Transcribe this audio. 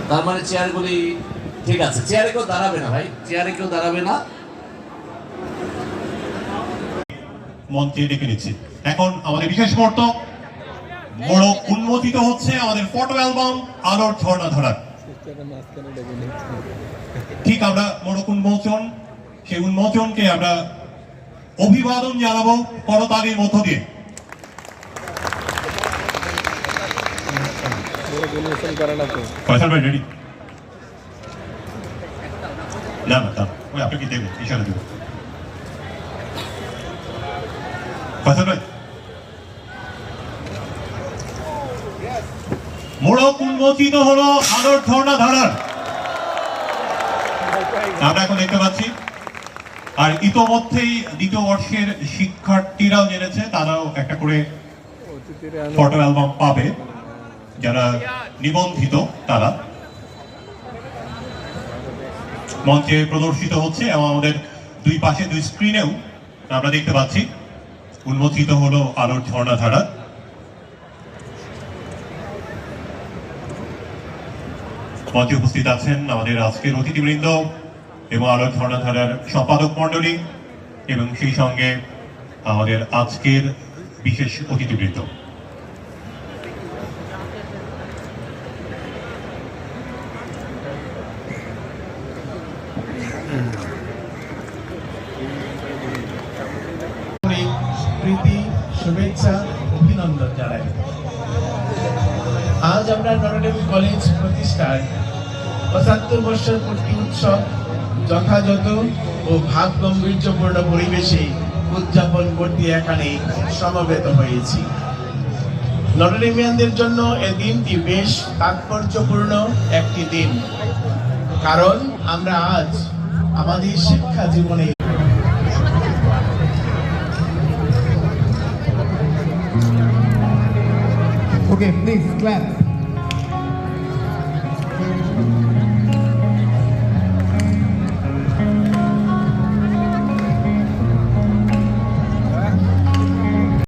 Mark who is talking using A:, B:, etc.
A: তার মানে চেয়ারগুলি ঠিক আছে, চেয়ারে কেউ দাঁড়াবে না ভাই, চেয়ারে কেউ দাঁড়াবে না।
B: মঞ্চে ডেকে নিচ্ছি। এখন আমাদের বিশেষ মুহূর্ত মোড়ক উন্মোচিত হচ্ছে আমাদের ফটো অ্যালবাম আলোর ঝর্ণা ধরার। ঠিক আমরা মোড়ক উন্মোচন, সেই উন্মোচনকে আমরা অভিবাদন জানাবো করতালির মধ্য দিয়ে। ফয়সাল ভাই রেডি? না না না, ওই আপনাকে দেবেন, ইশারা দেবেন। ফয়সাল ভাই, মোড়ক উন্মোচিত হলো আলোর ঝর্ণা ধারার। আমরা এখন দেখতে পাচ্ছি, আর ইতোমধ্যেই দ্বিতীয় বর্ষের শিক্ষার্থীরাও জেনেছে, তারাও একটা করে ফটো অ্যালবাম পাবে যারা নিবন্ধিত। তারা মঞ্চে প্রদর্শিত হচ্ছে এবং আমাদের দুই পাশে দুই স্ক্রিনেও আমরা দেখতে পাচ্ছি উন্মোচিত হলো আলোর ঝর্ণা ধারা। মঞ্চে উপস্থিত আছেন আমাদের আজকের অতিথিবৃন্দ এবং আলোর ঝর্ণা ধারার সম্পাদক মণ্ডলী এবং সেই সঙ্গে আমাদের আজকের বিশেষ অতিথিবৃন্দ।
C: প্রীতি, শুভেচ্ছা, অভিনন্দন জানাই। আজ আমরা নটরডেম কলেজ প্রতিষ্ঠার ৭৫ বর্ষের পূর্তি উৎসব যথাযথ ও ভাব গাম্ভীর্যপূর্ণ পরিবেশে উদযাপন করতে এখানে সমবেত হয়েছি। নটরডেমিয়ানদের জন্য এই দিনটি বেশ তাৎপর্যপূর্ণ একটি দিন, কারণ আমরা আজ আমাদের শিক্ষা জীবনে
D: Okay, please clap.